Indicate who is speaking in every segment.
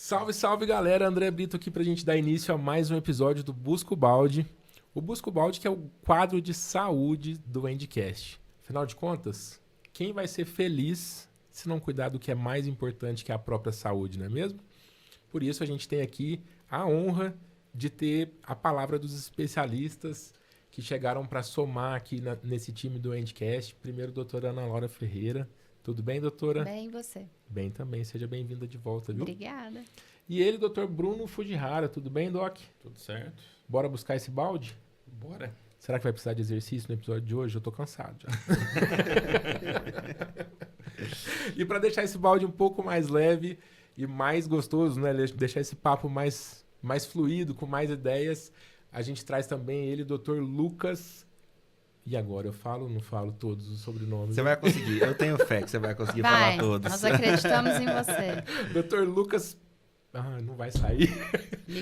Speaker 1: Salve, salve galera, André Brito aqui pra gente dar início a mais um episódio do Busca o Balde. O Busca o Balde que é o quadro de saúde do Endcast. Afinal de contas, quem vai ser feliz se não cuidar do que é mais importante, que é a própria saúde, não é mesmo? Por isso a gente tem aqui a honra de ter a palavra dos especialistas que chegaram para somar aqui nesse time do Endcast. Primeiro, doutora Ana Laura Ferreira. Tudo bem, doutora?
Speaker 2: Bem, e você?
Speaker 1: Bem também. Seja bem-vinda de volta, viu?
Speaker 2: Obrigada.
Speaker 1: E ele, doutor Bruno Fujihara. Tudo bem, Doc?
Speaker 3: Tudo certo.
Speaker 1: Bora buscar esse balde?
Speaker 3: Bora.
Speaker 1: Será que vai precisar de exercício no episódio de hoje? Eu tô cansado já. E para deixar esse balde um pouco mais leve e mais gostoso, né? Deixar esse papo mais fluido, com mais ideias, a gente traz também ele, doutor Lucas. E agora, eu falo ou não falo todos os sobrenomes?
Speaker 3: Você vai conseguir. Eu tenho fé que você vai conseguir falar todos.
Speaker 2: Nós acreditamos em você.
Speaker 1: Doutor Lucas... Ah, não vai sair.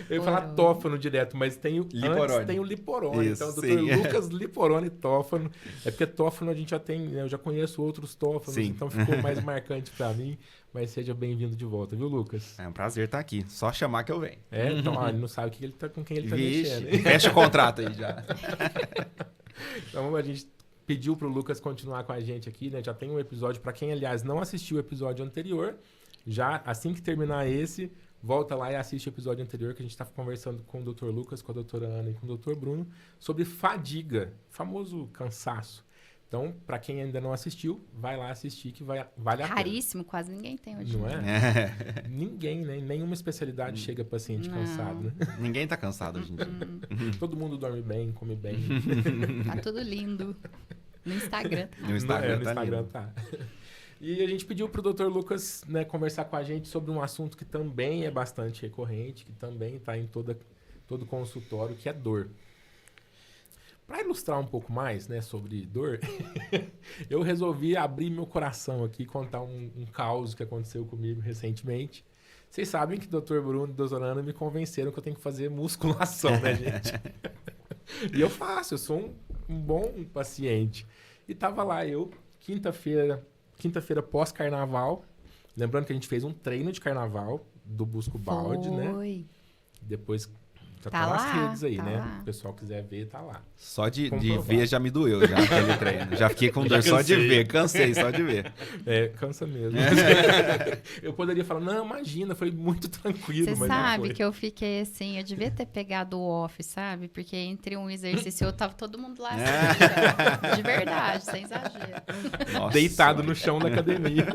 Speaker 1: Eu ia falar tófano direto, mas tem o
Speaker 3: Liporone.
Speaker 1: Antes tem o Liporone.
Speaker 3: Isso,
Speaker 1: então, doutor
Speaker 3: sim.
Speaker 1: Lucas Liporone tófano. É porque tófano a gente já tem, né? Eu já conheço outros tófanos,
Speaker 3: Sim.
Speaker 1: então ficou mais marcante pra mim. Mas seja bem-vindo de volta, viu, Lucas?
Speaker 3: É um prazer estar aqui. Só chamar que eu venho.
Speaker 1: É, então, ele não sabe com quem ele tá
Speaker 3: Vixe,
Speaker 1: mexendo. Hein?
Speaker 3: fecha o contrato aí já.
Speaker 1: Então, a gente pediu pro Lucas continuar com a gente aqui, né? Já tem um episódio, pra quem, aliás, não assistiu o episódio anterior, já assim que terminar esse... Volta lá e assiste o episódio anterior que a gente está conversando com o Dr. Lucas, com a doutora Ana e com o Dr. Bruno sobre fadiga, famoso cansaço. Então, para quem ainda não assistiu, vai lá assistir que vale a pena.
Speaker 2: Raríssimo, quase ninguém tem hoje.
Speaker 1: Não é? Ninguém, né? Nenhuma especialidade chega paciente
Speaker 2: Não.
Speaker 1: cansado, né?
Speaker 3: Ninguém tá cansado hoje em dia.
Speaker 1: Todo mundo dorme bem, come bem.
Speaker 2: Tá tudo lindo. No Instagram.
Speaker 3: No Instagram,
Speaker 1: no
Speaker 3: tá
Speaker 1: Instagram
Speaker 3: lindo.
Speaker 1: tá. E a gente pediu pro Dr. Lucas, né, conversar com a gente sobre um assunto que também é bastante recorrente, que também está em todo consultório, que é dor. Para ilustrar um pouco mais, né, sobre dor, eu resolvi abrir meu coração aqui e contar um caos que aconteceu comigo recentemente. Vocês sabem que o Dr. Bruno e a doutora Ana me convenceram que eu tenho que fazer musculação, né, gente? E eu faço, eu sou um bom paciente. E tava lá eu, quinta-feira pós-carnaval, lembrando que a gente fez um treino de carnaval do Busco Balde, né?
Speaker 2: Foi.
Speaker 1: Depois já
Speaker 2: Tá
Speaker 1: tá nas
Speaker 2: lá,
Speaker 1: redes aí,
Speaker 2: tá
Speaker 1: né?
Speaker 2: lá.
Speaker 1: Se o pessoal quiser ver, tá lá.
Speaker 3: Só de
Speaker 1: Comprovado.
Speaker 3: ver já me doeu já aquele treino. Já fiquei com dor só de
Speaker 1: cansei.
Speaker 3: ver. Cansei só de ver.
Speaker 1: É, cansa mesmo. Eu poderia falar, não, imagina, foi muito tranquilo,
Speaker 2: Você
Speaker 1: mas não
Speaker 2: sabe
Speaker 1: foi.
Speaker 2: que eu fiquei assim, eu devia ter pegado o off, sabe? Porque entre um exercício e outro, tava todo mundo lá assim, já. De verdade, sem exagero.
Speaker 3: Nossa.
Speaker 1: Deitado no chão da academia.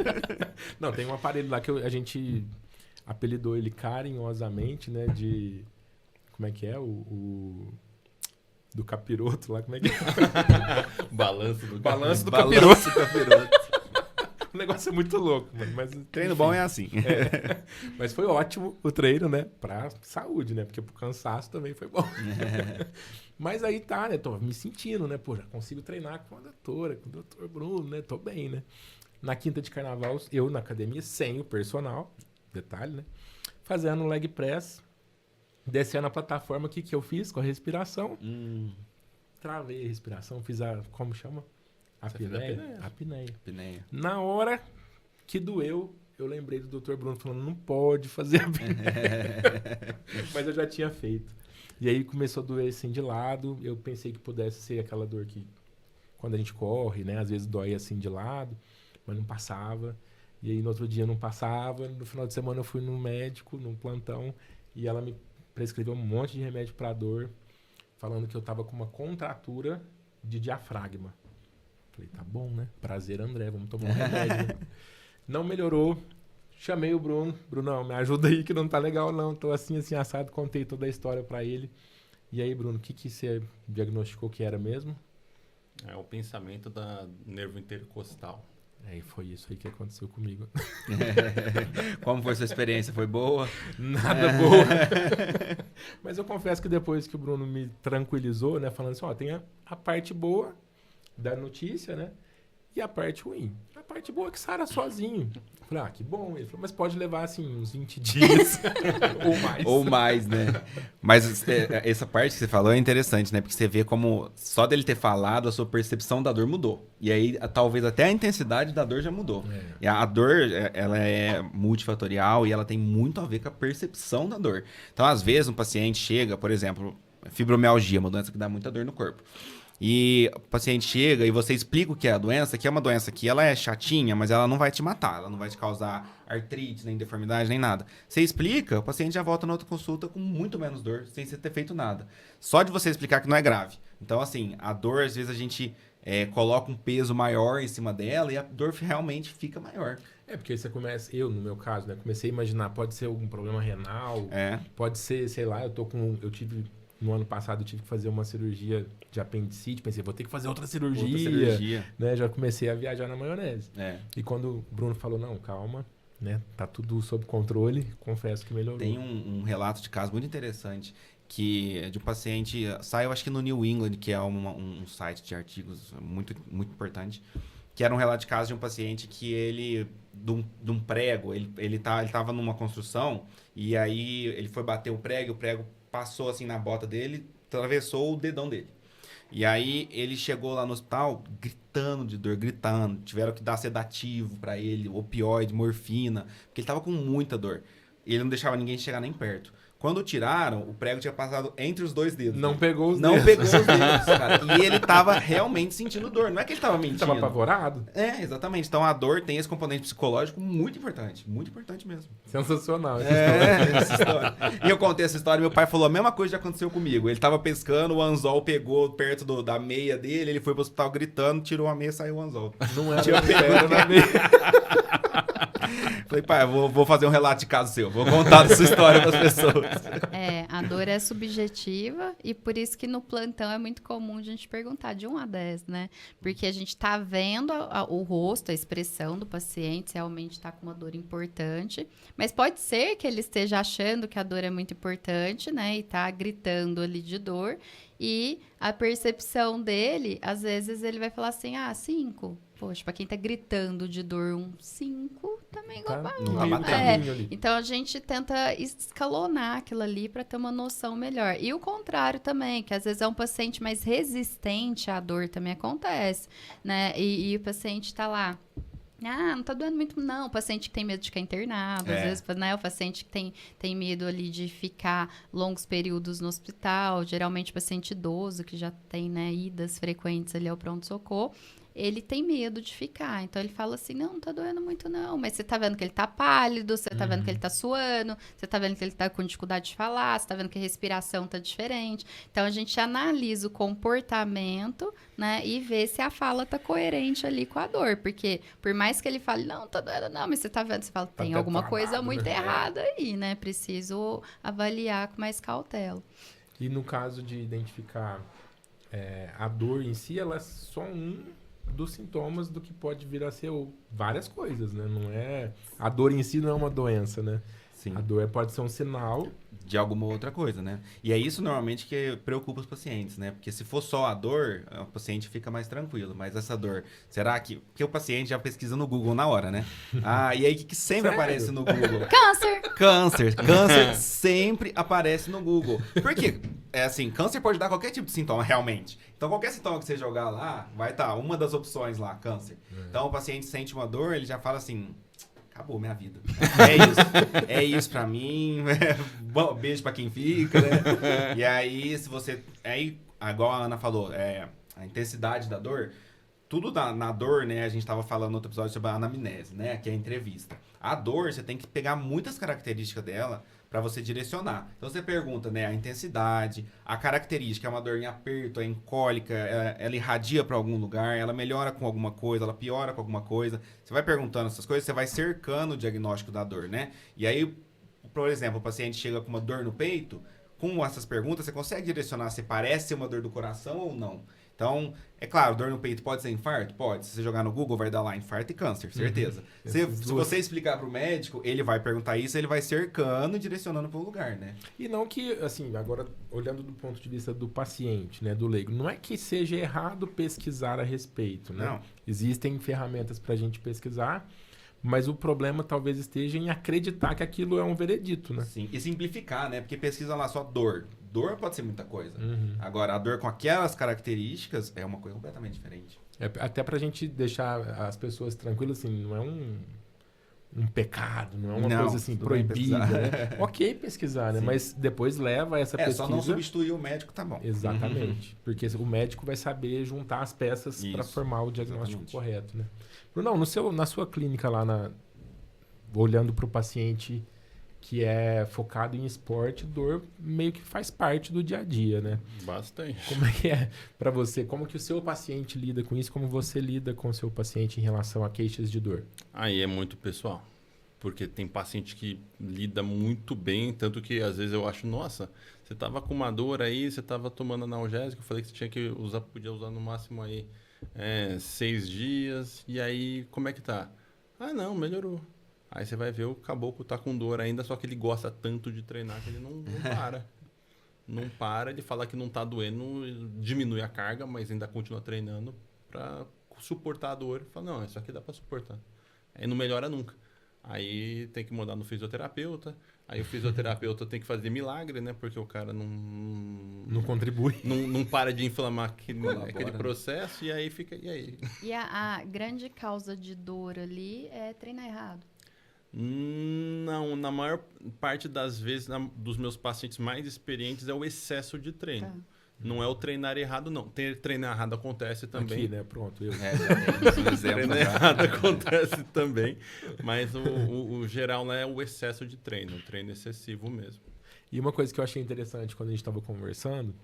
Speaker 1: Não, tem um aparelho lá que a gente apelidou ele carinhosamente, né, de... Como é que é? Do capiroto lá, como é que é?
Speaker 3: Balanço do
Speaker 1: Balanço do
Speaker 3: Balanço do capiroto.
Speaker 1: O negócio é muito louco, mano. Mas,
Speaker 3: Treino
Speaker 1: enfim.
Speaker 3: bom é assim.
Speaker 1: Mas foi ótimo o treino, né? Pra saúde, né? Porque pro cansaço também foi bom. Mas aí tá, né? Tô me sentindo, né? Pô, já consigo treinar com a doutora, com o Dr. Bruno, né? Tô bem, né? Na quinta de carnaval, eu na academia, sem o personal, detalhe, né? Fazendo um leg press, descendo a plataforma, o que eu fiz com a respiração? Travei a respiração, fiz como chama?
Speaker 3: Você fez a apneia.
Speaker 1: Apneia.
Speaker 3: Pineia.
Speaker 1: Na hora que doeu, eu lembrei do Dr. Bruno falando, não pode fazer apneia. Mas eu já tinha feito. E aí começou a doer assim de lado, eu pensei que pudesse ser aquela dor que quando a gente corre, né, às vezes dói assim de lado, mas não passava. E aí no outro dia não passava, no final de semana eu fui no médico, num plantão, e ela me prescreveu um monte de remédio para dor, falando que eu tava com uma contratura de diafragma. Falei, tá bom, né? Prazer, André, vamos tomar um remédio. Né? Não melhorou. Chamei o Bruno. Brunão, me ajuda aí que não tá legal, não. Tô assim, assado. Contei toda a história pra ele. E aí, Bruno, o que você diagnosticou que era mesmo?
Speaker 4: É o pensamento da nervo intercostal.
Speaker 1: Aí foi isso aí que aconteceu comigo.
Speaker 3: Como foi sua experiência? Foi boa?
Speaker 1: Nada boa. Mas eu confesso que depois que o Bruno me tranquilizou, né? Falando assim, ó, tem a parte boa da notícia, né? E a parte ruim. A parte parte boa é que sara sozinho. Eu falei, que bom. Ele falou, mas pode levar, assim, uns 20 dias ou mais.
Speaker 3: Ou mais, né? Mas essa parte que você falou é interessante, né? Porque você vê como só dele ter falado, a sua percepção da dor mudou. E aí, talvez até a intensidade da dor já mudou. E a dor, ela é multifatorial e ela tem muito a ver com a percepção da dor. Então, às vezes, um paciente chega, por exemplo, fibromialgia, uma doença que dá muita dor no corpo. E o paciente chega e você explica o que é a doença, que é uma doença que ela é chatinha, mas ela não vai te matar, ela não vai te causar artrite, nem deformidade, nem nada. Você explica, o paciente já volta na outra consulta com muito menos dor, sem você ter feito nada. Só de você explicar que não é grave. Então, assim, a dor, às vezes a gente coloca um peso maior em cima dela e a dor realmente fica maior.
Speaker 1: Porque você começa, no meu caso, né, comecei a imaginar, pode ser algum problema renal, pode ser, sei lá, no ano passado eu tive que fazer uma cirurgia de apendicite, pensei, vou ter que fazer outra cirurgia. Né? Já comecei a viajar na maionese. E quando o Bruno falou, não, calma, né? Tá tudo sob controle, confesso que melhorou.
Speaker 3: Tem um relato de caso muito interessante, que de um paciente, saiu acho que no New England, que é um site de artigos muito, muito importante, que era um relato de caso de um paciente que ele, de um prego, ele tava numa construção, e aí ele foi bater o prego passou assim na bota dele, atravessou o dedão dele. E aí ele chegou lá no hospital gritando de dor, gritando. Tiveram que dar sedativo pra ele, opioide, morfina, porque ele tava com muita dor. E ele não deixava ninguém chegar nem perto. Quando tiraram, o prego tinha passado entre os dois dedos.
Speaker 1: Não pegou os dedos.
Speaker 3: Não pegou os dedos, cara. E ele tava realmente sentindo dor. Não é que ele tava mentindo.
Speaker 1: Ele tava apavorado.
Speaker 3: Exatamente. Então a dor tem esse componente psicológico muito importante. Muito importante mesmo.
Speaker 1: Sensacional
Speaker 3: essa história. E eu contei essa história, meu pai falou a mesma coisa que aconteceu comigo. Ele tava pescando, o anzol pegou perto da meia dele, ele foi pro hospital gritando, tirou a meia e saiu o anzol.
Speaker 1: Não era pego na meia.
Speaker 3: Falei, pai, vou fazer um relato de caso seu. Vou contar essa história para as pessoas.
Speaker 2: A dor é subjetiva e por isso que no plantão é muito comum a gente perguntar de 1 a 10, né? Porque a gente tá vendo o rosto, a expressão do paciente, se realmente tá com uma dor importante. Mas pode ser que ele esteja achando que a dor é muito importante, né? E tá gritando ali de dor. E a percepção dele, às vezes ele vai falar assim, 5. Poxa, pra quem tá gritando de dor, 5 também
Speaker 3: não tá batendo
Speaker 1: ali.
Speaker 2: Então, a gente tenta escalonar aquilo ali para ter uma noção melhor. E o contrário também, que às vezes é um paciente mais resistente à dor, também acontece, né? E o paciente tá lá, não tá doendo muito, não. O paciente que tem medo de ficar internado, às vezes, né? O paciente que tem medo ali de ficar longos períodos no hospital, geralmente o paciente idoso, que já tem, né, idas frequentes ali ao pronto-socorro, ele tem medo de ficar. Então, ele fala assim, não tá doendo muito, não. Mas você tá vendo que ele tá pálido, você tá vendo que ele tá suando, você tá vendo que ele tá com dificuldade de falar, você tá vendo que a respiração tá diferente. Então, a gente analisa o comportamento, né? E vê se a fala tá coerente ali com a dor. Porque, por mais que ele fale, não, tá doendo, não. Mas você tá vendo, você fala, tem alguma coisa muito errada aí, né? Preciso avaliar com mais cautela.
Speaker 1: E no caso de identificar a dor em si, ela é só dos sintomas do que pode vir a ser várias coisas, né? Não é... A dor em si não é uma doença, né?
Speaker 3: Sim.
Speaker 1: A dor pode ser um sinal
Speaker 3: de alguma outra coisa, né? E é isso normalmente que preocupa os pacientes, né? Porque se for só a dor, o paciente fica mais tranquilo. Mas essa dor, será que... Porque o paciente já pesquisa no Google na hora, né? E aí o que sempre aparece no Google? Câncer sempre aparece no Google. Por quê? Câncer pode dar qualquer tipo de sintoma, realmente. Então, qualquer sintoma que você jogar lá, vai estar uma das opções lá, câncer. Então, o paciente sente uma dor, ele já fala assim... Acabou minha vida. É isso pra mim. Bom, beijo pra quem fica, né? E aí, se você... igual a Ana falou, a intensidade da dor... Tudo na dor, né? A gente tava falando no outro episódio sobre a anamnese, né? Que é a entrevista. A dor, você tem que pegar muitas características dela para você direcionar. Então, você pergunta, né? A intensidade, a característica, é uma dor em aperto, é em cólica, ela irradia para algum lugar, ela melhora com alguma coisa, ela piora com alguma coisa. Você vai perguntando essas coisas, você vai cercando o diagnóstico da dor, né? E aí, por exemplo, o paciente chega com uma dor no peito, com essas perguntas, você consegue direcionar se parece ser uma dor do coração ou não. Então, é claro, dor no peito pode ser infarto? Pode. Se você jogar no Google, vai dar lá infarto e câncer, certeza. Se você explicar pro médico, ele vai perguntar isso, ele vai cercando e direcionando pro lugar, né?
Speaker 1: E não que, assim, agora olhando do ponto de vista do paciente, né, do leigo, não é que seja errado pesquisar a respeito, né?
Speaker 3: Não.
Speaker 1: Existem ferramentas para a gente pesquisar, mas o problema talvez esteja em acreditar que aquilo é um veredito, né?
Speaker 3: Sim. E simplificar, né? Porque pesquisa lá só dor. Dor pode ser muita coisa. Agora, a dor com aquelas características é uma coisa completamente diferente.
Speaker 1: Até pra gente deixar as pessoas tranquilas, assim, não é um pecado, não é uma coisa assim
Speaker 3: tudo bem
Speaker 1: proibida,
Speaker 3: pesquisar.
Speaker 1: né? Ok pesquisar, né?
Speaker 3: Sim.
Speaker 1: Mas depois leva essa pesquisa...
Speaker 3: Só não substituir o médico, tá bom.
Speaker 1: Exatamente. Porque o médico vai saber juntar as peças para
Speaker 3: Isso.
Speaker 1: formar o diagnóstico
Speaker 3: Exatamente.
Speaker 1: correto, né? Brunão, na sua clínica lá, olhando para o paciente que é focado em esporte, dor meio que faz parte do dia a dia, né?
Speaker 4: Bastante.
Speaker 1: Como é que é para você? Como que o seu paciente lida com isso? Como você lida com o seu paciente em relação a queixas de dor?
Speaker 4: Aí é muito pessoal. Porque tem paciente que lida muito bem, tanto que às vezes eu acho, nossa, você tava com uma dor aí, você tava tomando analgésico, eu falei que você tinha que usar, podia usar no máximo aí 6 dias, e aí como é que tá? Ah, não, melhorou. Aí você vai ver o caboclo tá com dor ainda, só que ele gosta tanto de treinar que ele não para. Não para, ele fala que não tá doendo, diminui a carga, mas ainda continua treinando para suportar a dor. Fala, não, isso aqui dá para suportar. Aí não melhora nunca. Aí tem que mandar no fisioterapeuta. Aí o fisioterapeuta tem que fazer milagre, né? Porque o cara
Speaker 1: Não contribui.
Speaker 4: não para de inflamar aquele
Speaker 3: Colabora,
Speaker 4: processo e aí fica... E aí?
Speaker 2: E a grande causa de dor ali é treinar errado.
Speaker 4: Não, na maior parte das vezes, dos meus pacientes mais experientes, é o excesso de treino.
Speaker 2: Tá.
Speaker 4: Não é o treinar errado, não. Treinar errado acontece também.
Speaker 1: Aqui, né? Pronto. Eu.
Speaker 3: Já tem um exemplo.
Speaker 4: Treino
Speaker 3: já.
Speaker 4: errado acontece também. Mas o geral não é o excesso de treino, o treino excessivo mesmo.
Speaker 1: E uma coisa que eu achei interessante quando a gente estava conversando,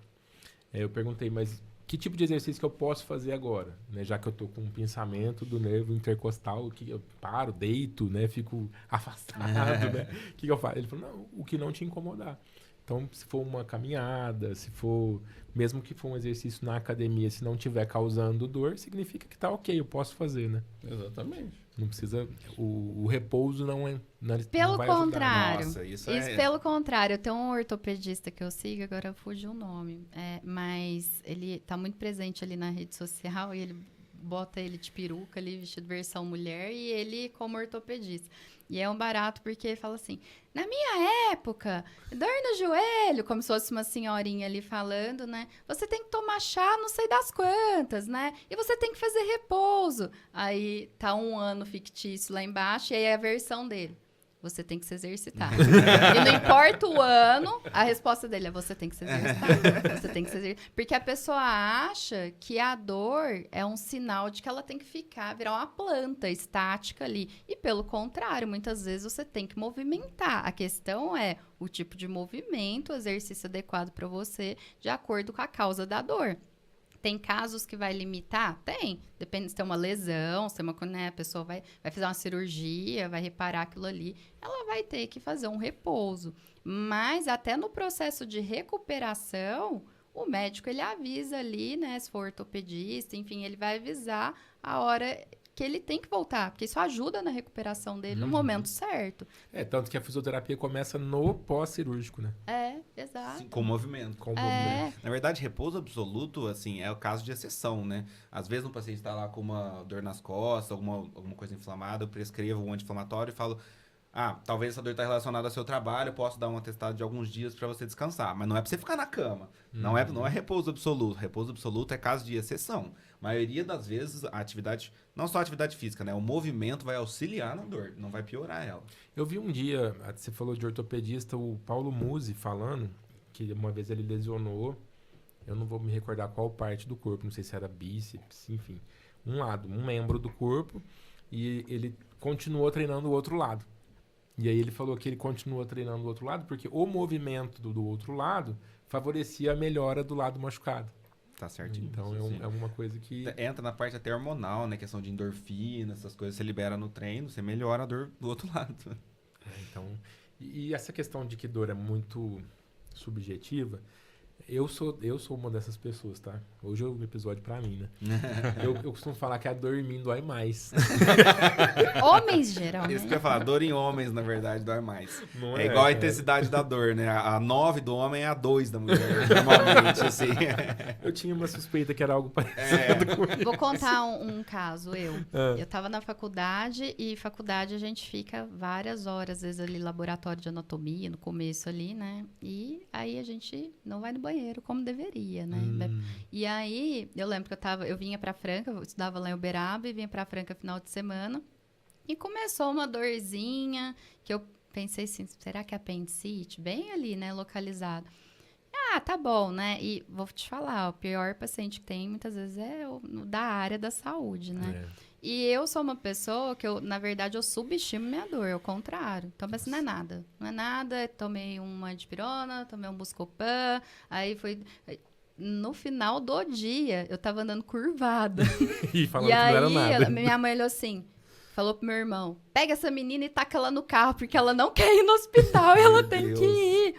Speaker 1: eu perguntei, mas que tipo de exercício que eu posso fazer agora? Né? Já que eu tô com um pinçamento do nervo intercostal, que eu paro, deito, né? Fico afastado, né? O que eu faço? Ele falou, não, o que não te incomodar. Então, se for uma caminhada, se for, mesmo que for um exercício na academia, se não estiver causando dor, significa que tá ok, eu posso fazer, né?
Speaker 4: Exatamente.
Speaker 1: Não precisa, o repouso não é, não
Speaker 2: Pelo
Speaker 1: vai ajudar.
Speaker 2: contrário.
Speaker 3: Nossa, isso
Speaker 2: Pelo contrário, eu tenho um ortopedista que eu sigo, agora fugiu o nome, mas ele tá muito presente ali na rede social e ele bota ele de peruca ali, vestido versão mulher, e ele como ortopedista. E é um barato porque ele fala assim, na minha época, dor no joelho, como se fosse uma senhorinha ali falando, né? Você tem que tomar chá não sei das quantas, né? E você tem que fazer repouso. Aí tá um ano fictício lá embaixo e aí é a versão dele. Você tem que se exercitar. E não importa o ano, a resposta dele é você tem que se exercitar. Você tem que se exercitar. Porque a pessoa acha que a dor é um sinal de que ela tem que virar uma planta estática ali. E pelo contrário, muitas vezes você tem que movimentar. A questão é o tipo de movimento, o exercício adequado para você, de acordo com a causa da dor. Tem casos que vai limitar? Tem. Depende se tem uma lesão, se tem a pessoa vai fazer uma cirurgia, vai reparar aquilo ali. Ela vai ter que fazer um repouso. Mas até no processo de recuperação, o médico ele avisa ali, né? Se for ortopedista, enfim, ele vai avisar a hora que ele tem que voltar. Porque isso ajuda na recuperação dele no momento certo.
Speaker 1: Tanto que a fisioterapia começa no pós-cirúrgico, né?
Speaker 2: Exato.
Speaker 3: com movimento.
Speaker 1: Com o movimento.
Speaker 3: Na verdade, repouso absoluto, assim, é o caso de exceção, né? Às vezes um paciente está lá com uma dor nas costas, alguma coisa inflamada, eu prescrevo um anti-inflamatório e falo, talvez essa dor está relacionada ao seu trabalho, eu posso dar um atestado de alguns dias para você descansar. Mas não é para você ficar na cama. Não é repouso absoluto. Repouso absoluto é caso de exceção. A maioria das vezes, a atividade, não só a atividade física, né? O movimento vai auxiliar na dor, não vai piorar ela.
Speaker 1: Eu vi um dia, você falou de ortopedista, o Paulo Musi falando que uma vez ele lesionou, eu não vou me recordar qual parte do corpo, não sei se era bíceps, enfim, um membro do corpo, e ele continuou treinando o outro lado. E aí ele falou que ele continuou treinando o outro lado porque o movimento do outro lado favorecia a melhora do lado machucado.
Speaker 3: Tá certinho.
Speaker 1: Então é uma coisa que...
Speaker 3: Entra na parte até hormonal, né? Questão de endorfina, essas coisas você libera no treino, você melhora a dor do outro lado.
Speaker 1: Então, e essa questão de que dor é muito subjetiva, Eu sou uma dessas pessoas, tá? Hoje é um episódio pra mim, né? Eu costumo falar que a dor em mim dói mais.
Speaker 2: Homens, geralmente.
Speaker 3: Isso que eu ia falar, dor em homens, na verdade, dói mais.
Speaker 1: Não
Speaker 3: É igual a
Speaker 1: cara?
Speaker 3: intensidade da dor, né? A 9 do homem é a 2 da mulher, normalmente, assim.
Speaker 1: Eu tinha uma suspeita que era algo parecido.
Speaker 3: É.
Speaker 2: Vou contar um caso,
Speaker 1: Ah.
Speaker 2: Eu tava na faculdade, e faculdade a gente fica várias horas, às vezes ali, laboratório de anatomia, no começo ali, né? E aí a gente não vai no banheiro como deveria, né? E aí, eu lembro que eu vinha pra Franca, eu estudava lá em Uberaba e vinha pra Franca final de semana. E começou uma dorzinha, que eu pensei assim, será que é apendicite? Bem ali, né, localizado. Ah, tá bom, né? E vou te falar, o pior paciente que tem, muitas vezes, é da área da saúde, né?
Speaker 1: É.
Speaker 2: E eu sou uma pessoa que, na verdade, eu subestimo minha dor, ao contrário. Então, assim, não é nada. Não é nada, tomei uma dipirona, tomei um Buscopan, aí foi... No final do dia, eu tava andando curvada.
Speaker 1: E falando
Speaker 2: E
Speaker 1: que não era
Speaker 2: aí,
Speaker 1: nada.
Speaker 2: minha mãe olhou assim, falou pro meu irmão, pega essa menina e taca ela no carro, porque ela não quer ir no hospital e ela tem
Speaker 3: Deus.
Speaker 2: que ir.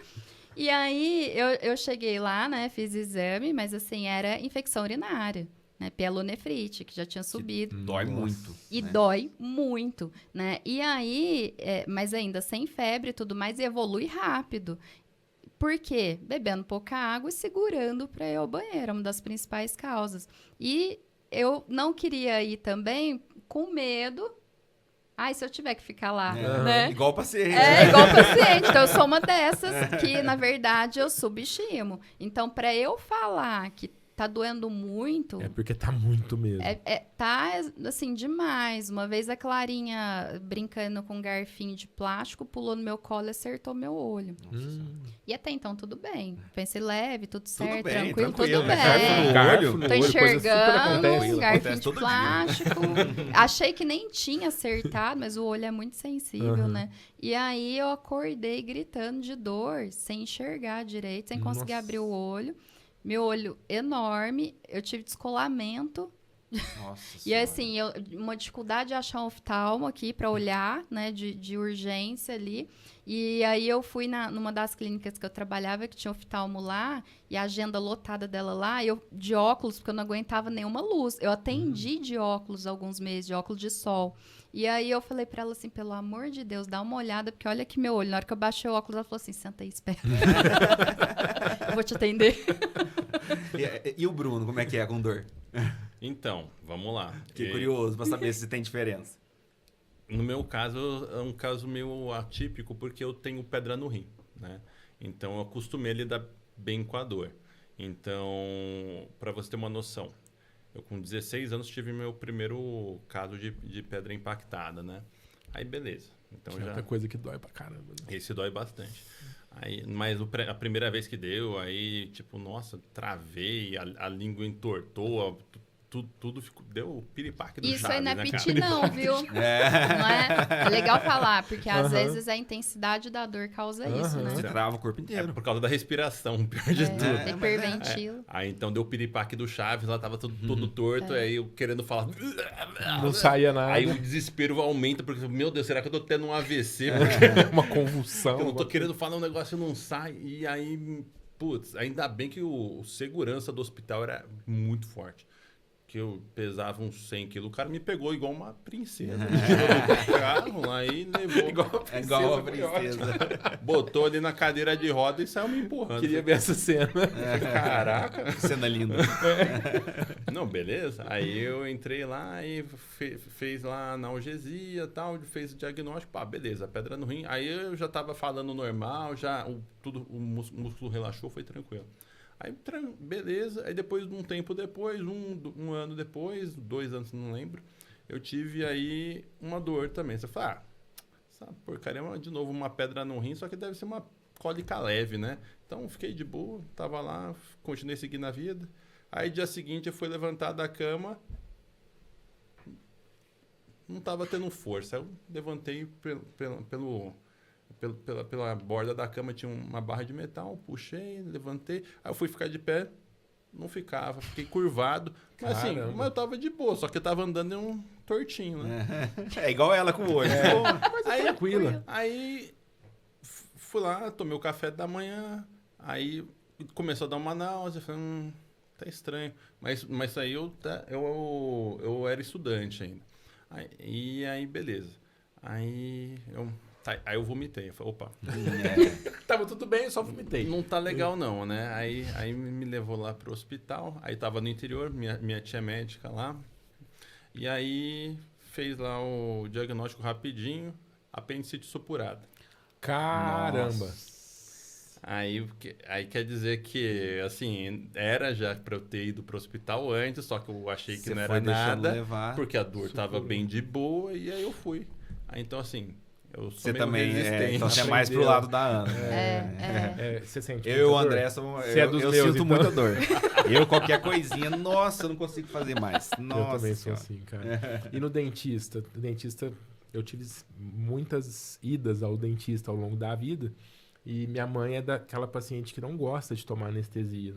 Speaker 2: E aí, eu cheguei lá, né, fiz exame, mas assim, era infecção urinária, né, pielonefrite, que já tinha subido.
Speaker 3: Dói
Speaker 1: Nossa.
Speaker 3: muito.
Speaker 2: E
Speaker 3: né?
Speaker 2: dói muito, né? E aí, mas ainda sem febre e tudo mais, e evolui rápido. Por quê? Bebendo pouca água e segurando para ir ao banheiro, é uma das principais causas. E eu não queria ir também com medo. Ai, se eu tiver que ficar lá,
Speaker 3: É,
Speaker 2: né?
Speaker 3: Igual o paciente.
Speaker 2: É igual paciente. Então, eu sou uma dessas que, na verdade, eu subestimo. Então, para eu falar que tá doendo muito,
Speaker 1: É porque tá muito mesmo.
Speaker 2: tá, assim, demais. Uma vez a Clarinha, brincando com um garfinho de plástico, pulou no meu colo e acertou meu olho. E até então, tudo bem. Pensei leve, tudo certo,
Speaker 3: bem,
Speaker 2: tranquilo, tudo
Speaker 3: tranquilo, né?
Speaker 2: bem.
Speaker 1: Garfo no
Speaker 2: Tô
Speaker 1: olho, coisa super
Speaker 2: enxergando,
Speaker 1: acontece.
Speaker 2: um garfinho
Speaker 3: Acontece
Speaker 2: de
Speaker 3: todo dia.
Speaker 2: plástico. Achei que nem tinha acertado, mas o olho é muito sensível,
Speaker 1: Aham.
Speaker 2: né? E aí eu acordei gritando de dor, sem enxergar direito, sem conseguir
Speaker 1: Nossa.
Speaker 2: abrir o olho. Meu olho enorme, eu tive descolamento.
Speaker 3: Nossa
Speaker 2: E
Speaker 3: Senhora.
Speaker 2: assim, uma dificuldade de achar um oftalmo aqui para olhar, né, de urgência ali. E aí eu fui numa das clínicas que eu trabalhava, que tinha oftalmo lá, e a agenda lotada dela lá, e eu de óculos, porque eu não aguentava nenhuma luz. Eu atendi de óculos alguns meses, de óculos de sol. E aí eu falei pra ela assim, pelo amor de Deus, dá uma olhada, porque olha aqui meu olho. Na hora que eu baixei o óculos, ela falou assim, senta aí, espera. Eu vou te atender.
Speaker 3: E o Bruno, como é que é com dor?
Speaker 4: Então, vamos lá.
Speaker 3: Fiquei curioso pra saber se tem diferença.
Speaker 4: No meu caso, é um caso meio atípico, porque eu tenho pedra no rim, né? Então, eu acostumei a lidar bem com a dor. Então, para você ter uma noção, eu com 16 anos tive meu primeiro caso de pedra impactada, né? Aí, beleza. Então,
Speaker 1: É outra coisa que dói pra caramba. Né?
Speaker 4: esse dói bastante. Aí, mas a primeira vez que deu, aí, tipo, nossa, travei, a língua entortou, tudo ficou, deu o piripaque do
Speaker 2: Isso
Speaker 4: Chaves,
Speaker 2: aí não é
Speaker 4: né,
Speaker 2: piti
Speaker 4: cara?
Speaker 2: não, viu? Não é? É legal falar, porque às vezes a intensidade da dor causa isso, né?
Speaker 3: Você trava o corpo
Speaker 4: É
Speaker 3: inteiro.
Speaker 4: por causa da respiração, pior de tudo.
Speaker 2: Hiperventilo.
Speaker 4: Aí então deu o piripaque do Chaves, lá tava todo torto, aí eu querendo falar.
Speaker 1: Não saía nada.
Speaker 4: Aí o desespero aumenta, porque, meu Deus, será que eu tô tendo um AVC? Porque
Speaker 1: Uma convulsão.
Speaker 4: eu não tô querendo falar um negócio e não sai. E aí, putz, ainda bem que o segurança do hospital era muito forte. Que eu pesava uns 100 quilos. O cara me pegou igual uma princesa. Me tirou do carro, aí levou.
Speaker 3: É igual a princesa.
Speaker 4: Botou ali na cadeira de roda e saiu me empurrando.
Speaker 1: Queria ver essa cena.
Speaker 4: Caraca.
Speaker 3: Cena linda.
Speaker 4: Não, beleza. Aí eu entrei lá e fez lá analgesia e tal, fez o diagnóstico. Pá, beleza, pedra no rim. Aí eu já tava falando normal, já o músculo relaxou, foi tranquilo. Aí, beleza. Aí depois, um tempo depois, um ano depois, 2 anos, não lembro, eu tive aí uma dor também. Você fala, essa porcaria é de novo uma pedra no rim, só que deve ser uma cólica leve, né? Então, fiquei de boa, tava lá, continuei seguindo a vida. Aí, dia seguinte, eu fui levantar da cama, não tava tendo força. Aí eu levantei pela borda da cama, tinha uma barra de metal, puxei, levantei. Aí eu fui ficar de pé, não ficava, fiquei curvado. Mas assim,
Speaker 1: Caramba.
Speaker 4: mas eu tava de boa, só que eu tava andando em um tortinho, né?
Speaker 3: É igual ela com o olho.
Speaker 4: Aí,
Speaker 1: tranquila.
Speaker 4: Aí fui lá, tomei o café da manhã, aí começou a dar uma náusea, eu falei, tá estranho. Mas aí eu era estudante ainda. Aí beleza. Aí eu vomitei. Eu falei, opa.
Speaker 1: Tava tudo bem, eu só vomitei.
Speaker 4: Não tá legal não, né? Aí me levou lá pro hospital. Aí tava no interior, minha tia médica lá. E aí fez lá o diagnóstico rapidinho, apendicite supurada.
Speaker 1: Caramba.
Speaker 3: Nossa.
Speaker 4: Aí quer dizer que, assim, era já pra eu ter ido pro hospital antes, só que eu achei que
Speaker 3: Você
Speaker 4: não
Speaker 3: foi
Speaker 4: era
Speaker 3: deixando
Speaker 4: nada,
Speaker 3: levar.
Speaker 4: porque a dor tava bem de boa, e aí eu fui. Aí, então, assim, eu sou
Speaker 3: Você
Speaker 4: meio
Speaker 3: também
Speaker 4: resistente.
Speaker 3: então você é mais pro
Speaker 1: Aprendeu.
Speaker 3: lado da Ana.
Speaker 1: Você sente
Speaker 3: Eu e o
Speaker 1: muita dor?
Speaker 3: André,
Speaker 1: Você é dos
Speaker 3: eu
Speaker 1: meus,
Speaker 3: sinto
Speaker 1: então.
Speaker 3: muita dor. Eu, qualquer coisinha, nossa, eu não consigo fazer mais. Nossa
Speaker 1: Eu também sou
Speaker 3: Senhora.
Speaker 1: assim, cara. E no dentista? O dentista, eu tive muitas idas ao dentista ao longo da vida. E minha mãe é daquela paciente que não gosta de tomar anestesia.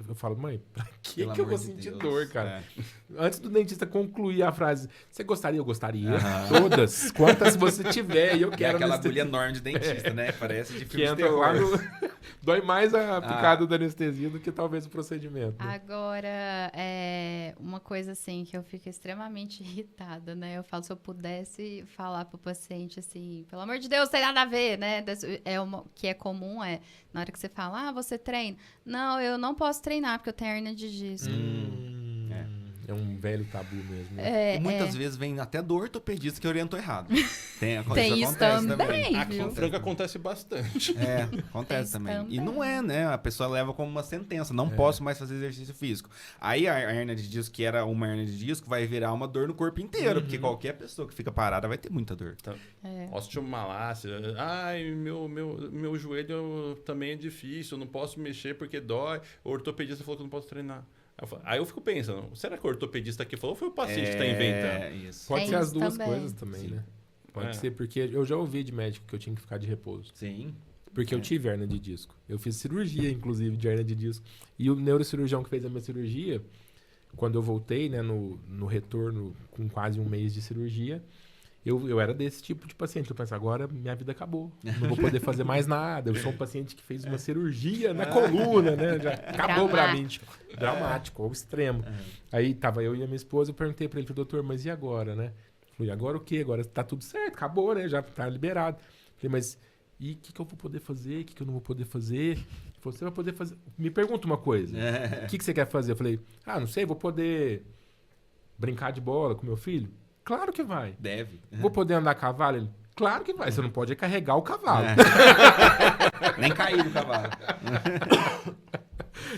Speaker 1: Eu falo, mãe, pra que
Speaker 3: Pelo
Speaker 1: eu vou
Speaker 3: amor de
Speaker 1: sentir
Speaker 3: Deus.
Speaker 1: dor, cara?
Speaker 3: É.
Speaker 1: Antes do dentista concluir a frase, você gostaria? Eu gostaria.
Speaker 3: Aham.
Speaker 1: Todas. Quantas você tiver. E eu
Speaker 3: É
Speaker 1: quero
Speaker 3: aquela
Speaker 1: anestesia.
Speaker 3: agulha enorme de dentista, né? Parece de
Speaker 1: Que
Speaker 3: filme de
Speaker 1: entra lá
Speaker 3: terror.
Speaker 1: no... Dói mais a picada da anestesia do que talvez o procedimento. né?
Speaker 2: Agora, uma coisa assim que eu fico extremamente irritada, né? Eu falo, se eu pudesse falar pro paciente assim, pelo amor de Deus, tem nada a ver, né? Que é comum, na hora que você fala, você treina? Não, eu não posso treinar porque eu tenho hernia de disco.
Speaker 1: É um velho tabu mesmo. Né?
Speaker 3: E muitas vezes vem até do ortopedista que orientou errado. Tem
Speaker 2: isso
Speaker 3: acontece
Speaker 2: também,
Speaker 4: Aqui
Speaker 2: viu?
Speaker 4: em Franca acontece bastante.
Speaker 3: Acontece
Speaker 2: Isso
Speaker 3: também.
Speaker 2: também.
Speaker 3: E não é, né? A pessoa leva como uma sentença. Não posso mais fazer exercício físico. Aí a hernia de disco, que era uma hernia de disco, vai virar uma dor no corpo inteiro. Porque qualquer pessoa que fica parada vai ter muita dor.
Speaker 4: Osteomalácia. Ai, meu joelho também é difícil, eu não posso mexer porque dói. O ortopedista falou que eu não posso treinar. Aí eu fico pensando, será que o ortopedista aqui falou ou foi o paciente que está inventando?
Speaker 3: Isso.
Speaker 1: Pode
Speaker 2: Tem
Speaker 1: ser as
Speaker 2: isso
Speaker 1: duas
Speaker 2: também.
Speaker 1: coisas também,
Speaker 3: Sim.
Speaker 1: né? Pode
Speaker 4: É.
Speaker 1: ser, porque eu já ouvi de médico que eu tinha que ficar de repouso.
Speaker 3: Sim.
Speaker 1: Porque eu tive hernia de disco. Eu fiz cirurgia, inclusive, de hernia de disco. E o neurocirurgião que fez a minha cirurgia, quando eu voltei, né, no retorno, com quase um mês de cirurgia, eu era desse tipo de paciente. Eu pensei, agora minha vida acabou. Não vou poder fazer mais nada. Eu sou um paciente que fez uma cirurgia na coluna, né? Já acabou pra mim. Dramático, ao extremo. Aí tava eu e a minha esposa, eu perguntei pra ele, doutor, mas e agora, né? Falei, agora o quê? Agora tá tudo certo, acabou, né? Já tá liberado. Falei, mas e o que eu vou poder fazer? O que eu não vou poder fazer? Ele falou, você vai poder fazer... Me pergunta uma coisa. O que você quer fazer? Eu falei, não sei, vou poder brincar de bola com meu filho? Claro que vai.
Speaker 3: Deve.
Speaker 1: Vou poder andar a cavalo? Ele, claro que vai. Você não pode carregar o cavalo.
Speaker 3: Nem cair do cavalo.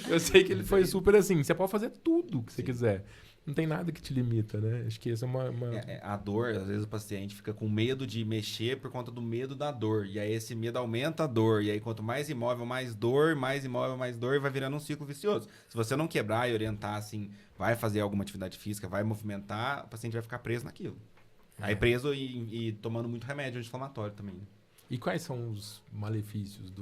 Speaker 1: Eu sei que ele foi super assim. Você pode fazer tudo que você quiser. Não tem nada que te limita, né? Acho que essa é uma...
Speaker 3: A dor, às vezes o paciente fica com medo de mexer por conta do medo da dor. E aí esse medo aumenta a dor. E aí quanto mais imóvel, mais dor, mais imóvel, mais dor. E vai virando um ciclo vicioso. Se você não quebrar e orientar assim, vai fazer alguma atividade física, vai movimentar, o paciente vai ficar preso naquilo. Aí preso e tomando muito remédio anti-inflamatório também. Né?
Speaker 1: E quais são os malefícios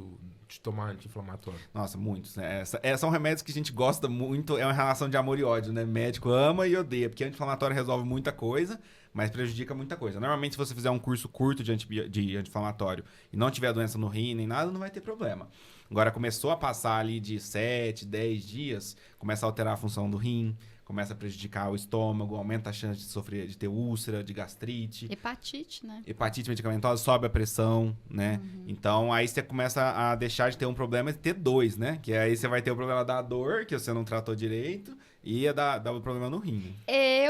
Speaker 1: de tomar anti-inflamatório?
Speaker 3: Nossa, muitos, né? São remédios que a gente gosta muito, é uma relação de amor e ódio, né? Médico ama e odeia, porque anti-inflamatório resolve muita coisa, mas prejudica muita coisa. Normalmente, se você fizer um curso curto de anti-inflamatório e não tiver doença no rim nem nada, não vai ter problema. Agora, começou a passar ali de 7, 10 dias, começa a alterar a função do rim, começa a prejudicar o estômago, aumenta a chance de ter úlcera, de gastrite.
Speaker 2: Hepatite, né?
Speaker 3: Hepatite medicamentosa, sobe a pressão, né? Então, aí você começa a deixar de ter um problema e ter dois, né? Que aí você vai ter o problema da dor, que você não tratou direito, e o problema no rim.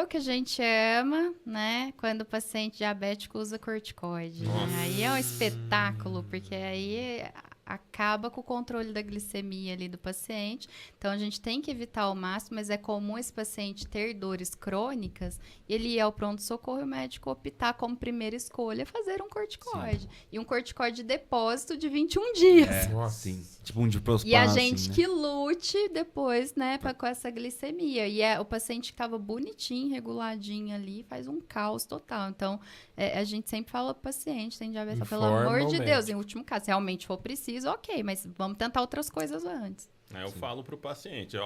Speaker 2: Que a gente ama, né? Quando o paciente diabético usa corticoide. Né? Aí é um espetáculo, porque aí acaba com o controle da glicemia ali do paciente. Então, a gente tem que evitar ao máximo, mas é comum esse paciente ter dores crônicas, ele ir ao pronto-socorro e o médico optar como primeira escolha fazer um corticoide. Sim. E um corticoide de depósito de 21 dias.
Speaker 1: Nossa.
Speaker 3: Sim. Tipo um diprospan,
Speaker 2: e a gente
Speaker 3: assim, né?
Speaker 2: que lute depois, né, com essa glicemia. E o paciente que tava bonitinho, reguladinho ali, faz um caos total. Então, a gente sempre fala pro paciente, tem diabetes, pelo amor de Deus, em último caso, se realmente for preciso, ok, mas vamos tentar outras coisas antes.
Speaker 4: Aí eu falo pro paciente,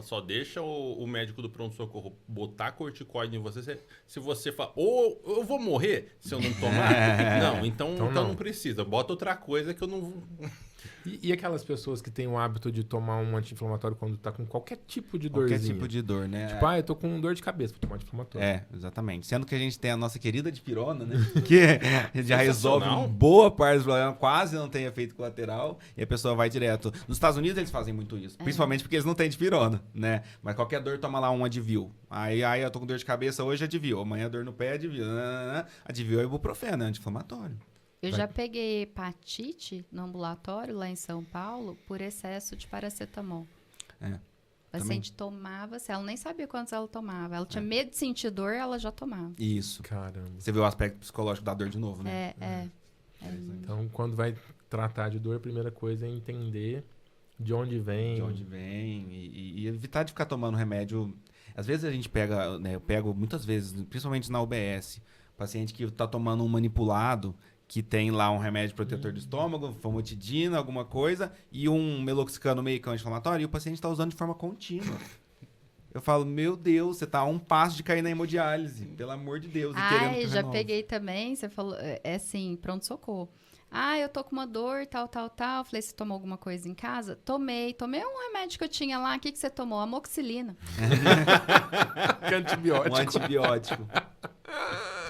Speaker 4: só deixa o médico do pronto-socorro botar corticoide em você, se você fala, ou eu vou morrer se eu não tomar. Não, então não precisa, bota outra coisa que eu não...
Speaker 1: E aquelas pessoas que têm o hábito de tomar um anti-inflamatório quando tá com qualquer tipo de dorzinha?
Speaker 3: Qualquer tipo de dor, né?
Speaker 1: Tipo, eu tô com dor de cabeça, vou tomar anti-inflamatório.
Speaker 3: Exatamente. Sendo que a gente tem a nossa querida dipirona, né? Que já resolve boa parte do problema, quase não tem efeito colateral, e a pessoa vai direto. Nos Estados Unidos eles fazem muito isso, principalmente porque eles não têm dipirona, né? Mas qualquer dor toma lá um Advil. Aí eu tô com dor de cabeça hoje, Advil. Amanhã dor no pé, Advil. Advil é ibuprofeno, é anti-inflamatório.
Speaker 2: Eu já peguei hepatite no ambulatório lá em São Paulo por excesso de paracetamol. A paciente tomava, ela nem sabia quantos ela tomava. Ela tinha medo de sentir dor, ela já tomava.
Speaker 3: Isso.
Speaker 1: Caramba.
Speaker 3: Você vê o aspecto psicológico da dor de novo, né?
Speaker 1: Então, quando vai tratar de dor, a primeira coisa é entender de onde vem.
Speaker 3: De onde vem e evitar de ficar tomando remédio. Às vezes a gente pega, né? Eu pego muitas vezes, principalmente na UBS, paciente que tá tomando um manipulado, que tem lá um remédio protetor do estômago, famotidina, alguma coisa, e um meloxicano meio que anti-inflamatório, e o paciente está usando de forma contínua. Eu falo, meu Deus, você tá a um passo de cair na hemodiálise, pelo amor de Deus.
Speaker 2: E já peguei também, você falou, assim, pronto-socorro. Eu tô com uma dor, tal. Falei, você tomou alguma coisa em casa? Tomei um remédio que eu tinha lá. O que você tomou? Amoxicilina.
Speaker 1: Antibiótico.
Speaker 3: Um antibiótico.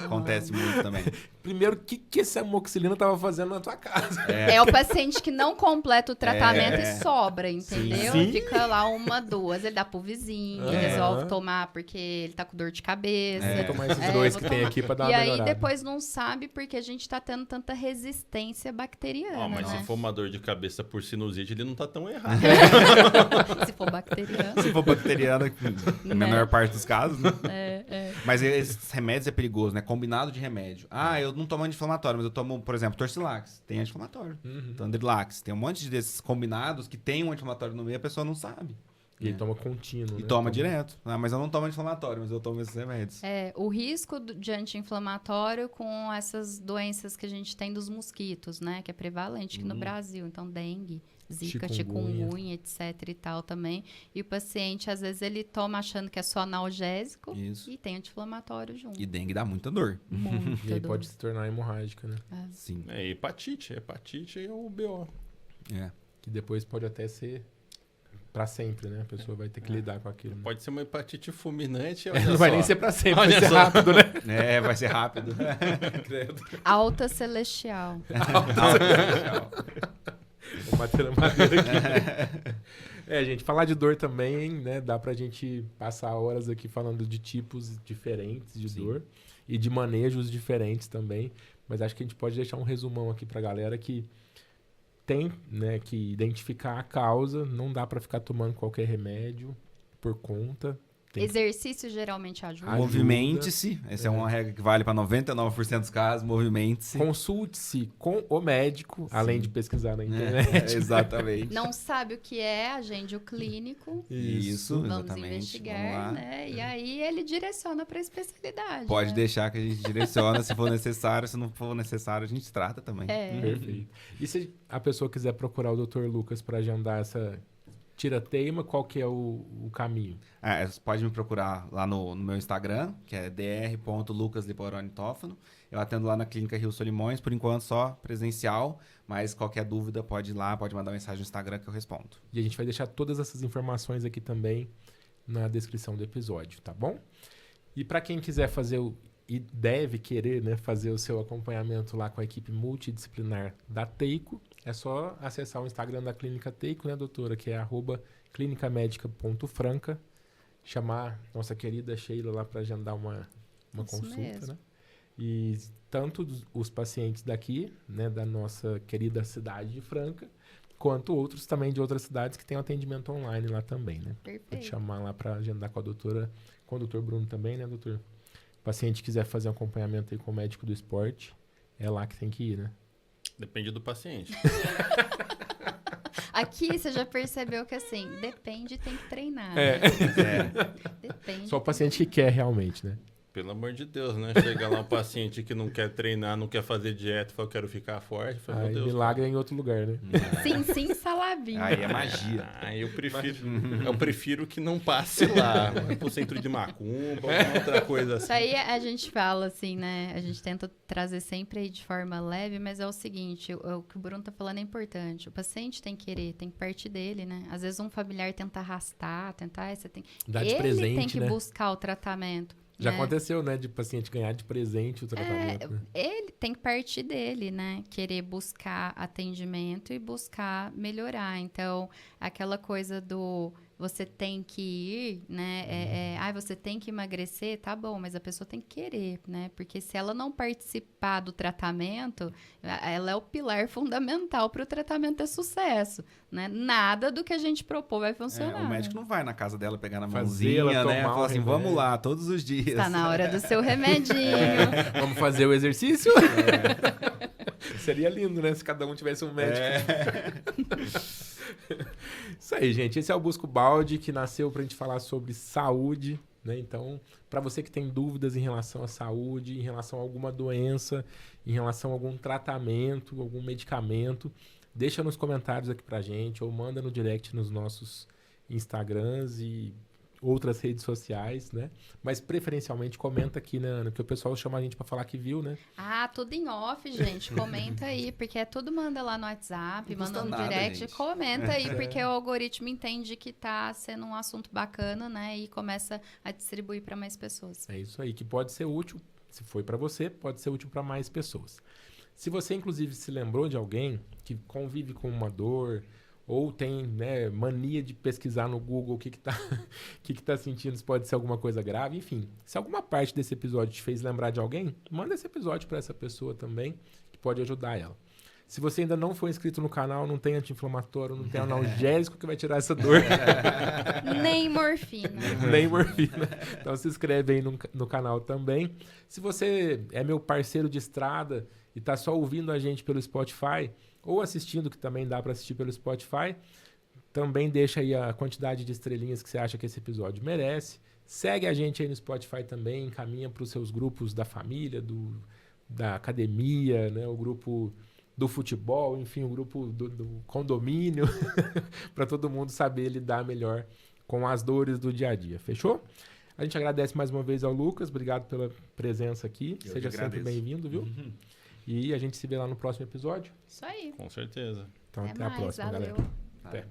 Speaker 3: Acontece muito também.
Speaker 1: Primeiro, o que essa amoxicilina tava fazendo na tua casa?
Speaker 2: É o paciente que não completa o tratamento e sobra, entendeu?
Speaker 1: Sim.
Speaker 2: Fica lá 1, 2, ele dá pro vizinho, resolve tomar porque ele tá com dor de cabeça.
Speaker 1: Vou tomar esses dois que tem aqui pra dar uma melhorada.
Speaker 2: E aí depois não sabe porque a gente tá tendo tanta resistência bacteriana,
Speaker 4: mas
Speaker 2: né?
Speaker 4: se for uma dor de cabeça por sinusite, ele não tá tão errado.
Speaker 2: Se for bacteriano.
Speaker 3: Se for bacteriana, na menor parte dos casos, né? Mas esses remédios é perigoso, né? Combinado de remédio. Eu não tomo anti-inflamatório, mas eu tomo, por exemplo, Torcilax. Tem anti-inflamatório. Tandrilax. Tem um monte desses combinados que tem um anti-inflamatório no meio e a pessoa não sabe.
Speaker 1: E ele toma contínuo,
Speaker 3: E
Speaker 1: né?
Speaker 3: toma direto. Mas eu não tomo anti-inflamatório, mas eu tomo esses remédios.
Speaker 2: O risco de anti-inflamatório com essas doenças que a gente tem dos mosquitos, né? Que é prevalente aqui no Brasil. Então, dengue, zika, chikungunya, etc e tal também. E o paciente, às vezes, ele toma achando que é só analgésico e tem anti-inflamatório junto.
Speaker 3: E dengue dá muita dor.
Speaker 1: E aí pode se tornar hemorrágica, né?
Speaker 3: Sim.
Speaker 4: Hepatite. Hepatite é o BO.
Speaker 1: Que depois pode até ser pra sempre, né? A pessoa vai ter que lidar com aquilo. Né?
Speaker 4: Pode ser uma hepatite fulminante.
Speaker 1: Não vai nem ser pra sempre, vai ser rápido, né?
Speaker 3: Vai ser rápido.
Speaker 2: Alta celestial.
Speaker 1: Vou bater na madeira aqui. Gente, falar de dor também, né? Dá pra gente passar horas aqui falando de tipos diferentes de dor e de manejos diferentes também. Mas acho que a gente pode deixar um resumão aqui pra galera que tem, né, que identificar a causa. Não dá pra ficar tomando qualquer remédio por conta.
Speaker 2: Exercício geralmente ajuda.
Speaker 3: Movimente-se. Essa é uma regra que vale para 99% dos casos. Movimente-se.
Speaker 1: Consulte-se com o médico, além de pesquisar na internet.
Speaker 3: Exatamente.
Speaker 2: Não sabe o que é, agende o clínico.
Speaker 3: Isso,
Speaker 2: Vamos
Speaker 3: exatamente.
Speaker 2: investigar, né? E aí ele direciona para a especialidade.
Speaker 3: Pode deixar que a gente direciona se for necessário. Se não for necessário, a gente trata também.
Speaker 1: Perfeito. E se a pessoa quiser procurar o Dr. Lucas para agendar essa tira-teima, qual que é o caminho?
Speaker 3: Você pode me procurar lá no meu Instagram, que é dr.lucasliporonitófano. Eu atendo lá na Clínica Rio Solimões, por enquanto só presencial, mas qualquer dúvida pode ir lá, pode mandar mensagem no Instagram que eu respondo.
Speaker 1: E a gente vai deixar todas essas informações aqui também na descrição do episódio, tá bom? E para quem quiser fazer e deve querer, né, fazer o seu acompanhamento lá com a equipe multidisciplinar da Teico, é só acessar o Instagram da Clínica Teico, né, doutora? Que é @clinicamedica.franca. Chamar nossa querida Sheila lá para agendar uma consulta, mesmo. Né? E tanto os pacientes daqui, né, da nossa querida cidade de Franca, quanto outros também de outras cidades que têm atendimento online lá também, né?
Speaker 2: Perfeito.
Speaker 1: Pode chamar lá para agendar com a doutora, com o doutor Bruno também, né, doutor? O paciente quiser fazer um acompanhamento aí com o médico do esporte, é lá que tem que ir, né?
Speaker 4: Depende do paciente.
Speaker 2: Aqui você já percebeu que assim, depende, tem que treinar.
Speaker 1: É.
Speaker 2: Né? Depende.
Speaker 1: Só o paciente que quer realmente, né?
Speaker 4: Pelo amor de Deus, né? Chega lá um paciente que não quer treinar, não quer fazer dieta, fala, eu quero ficar forte. Fala, meu Deus,
Speaker 1: milagre é em outro lugar, né?
Speaker 2: Sim, Salavinho.
Speaker 3: Aí é magia.
Speaker 4: Aí eu prefiro que não passe lá. Vai pro centro de macumba, alguma outra coisa assim.
Speaker 2: Isso aí a gente fala assim, né? A gente tenta trazer sempre aí de forma leve, mas é o seguinte, o que o Bruno tá falando é importante. O paciente tem que querer, tem que partir dele, né? Às vezes um familiar tenta arrastar, você tem...
Speaker 1: Dá de
Speaker 2: Ele
Speaker 1: presente,
Speaker 2: tem que
Speaker 1: né?
Speaker 2: buscar o tratamento.
Speaker 1: Já
Speaker 2: né?
Speaker 1: aconteceu, né? De paciente ganhar de presente o tratamento. Né?
Speaker 2: Ele tem que partir dele, né? Querer buscar atendimento e buscar melhorar. Então, aquela coisa do você tem que ir, né? Você tem que emagrecer, tá bom, mas a pessoa tem que querer, né? Porque se ela não participar do tratamento, ela é o pilar fundamental para o tratamento ter sucesso, né? Nada do que a gente propor vai funcionar.
Speaker 3: O médico não vai na casa dela pegar na
Speaker 1: Fazer
Speaker 3: mãozinha,
Speaker 1: ela
Speaker 3: né?
Speaker 1: tomar
Speaker 3: Falar assim,
Speaker 1: remédio.
Speaker 3: vamos lá, todos os dias.
Speaker 2: Está na hora do seu remedinho.
Speaker 1: Vamos fazer o exercício? Seria lindo, né? Se cada um tivesse um médico. Isso aí, gente. Esse é o Busco Balde, que nasceu pra gente falar sobre saúde, né? Então, para você que tem dúvidas em relação à saúde, em relação a alguma doença, em relação a algum tratamento, algum medicamento, deixa nos comentários aqui pra gente ou manda no direct nos nossos Instagrams e outras redes sociais, né? Mas preferencialmente comenta aqui, né, Ana? Porque o pessoal chama a gente pra falar que viu, né?
Speaker 2: Tudo em off, gente. Comenta aí, porque tudo manda lá no WhatsApp,
Speaker 3: Não
Speaker 2: manda
Speaker 3: custa
Speaker 2: no
Speaker 3: nada,
Speaker 2: direct.
Speaker 3: gente.
Speaker 2: Comenta aí, porque o algoritmo entende que tá sendo um assunto bacana, né? E começa a distribuir para mais pessoas.
Speaker 1: É isso aí, que pode ser útil, se foi para você, pode ser útil para mais pessoas. Se você, inclusive, se lembrou de alguém que convive com uma dor ou tem, né, mania de pesquisar no Google o que tá sentindo, se pode ser alguma coisa grave, enfim. Se alguma parte desse episódio te fez lembrar de alguém, manda esse episódio para essa pessoa também, que pode ajudar ela. Se você ainda não foi inscrito no canal, não tem anti-inflamatório, não tem analgésico que vai tirar essa dor.
Speaker 2: Nem morfina.
Speaker 1: Nem morfina. Então se inscreve aí no canal também. Se você é meu parceiro de estrada e tá só ouvindo a gente pelo Spotify, ou assistindo, que também dá para assistir pelo Spotify, também deixa aí a quantidade de estrelinhas que você acha que esse episódio merece. Segue a gente aí no Spotify também, encaminha para os seus grupos da família, da academia, né, o grupo do futebol, enfim, o grupo do condomínio, para todo mundo saber lidar melhor com as dores do dia a dia. Fechou? A gente agradece mais uma vez ao Lucas, obrigado pela presença aqui.
Speaker 3: Eu
Speaker 1: Seja
Speaker 3: que
Speaker 1: sempre
Speaker 3: agradeço.
Speaker 1: bem-vindo, viu? E a gente se vê lá no próximo episódio.
Speaker 2: Isso aí.
Speaker 4: Com certeza.
Speaker 1: Então até a
Speaker 2: mais,
Speaker 1: próxima,
Speaker 2: valeu.
Speaker 1: galera.
Speaker 3: Tá.
Speaker 1: Até.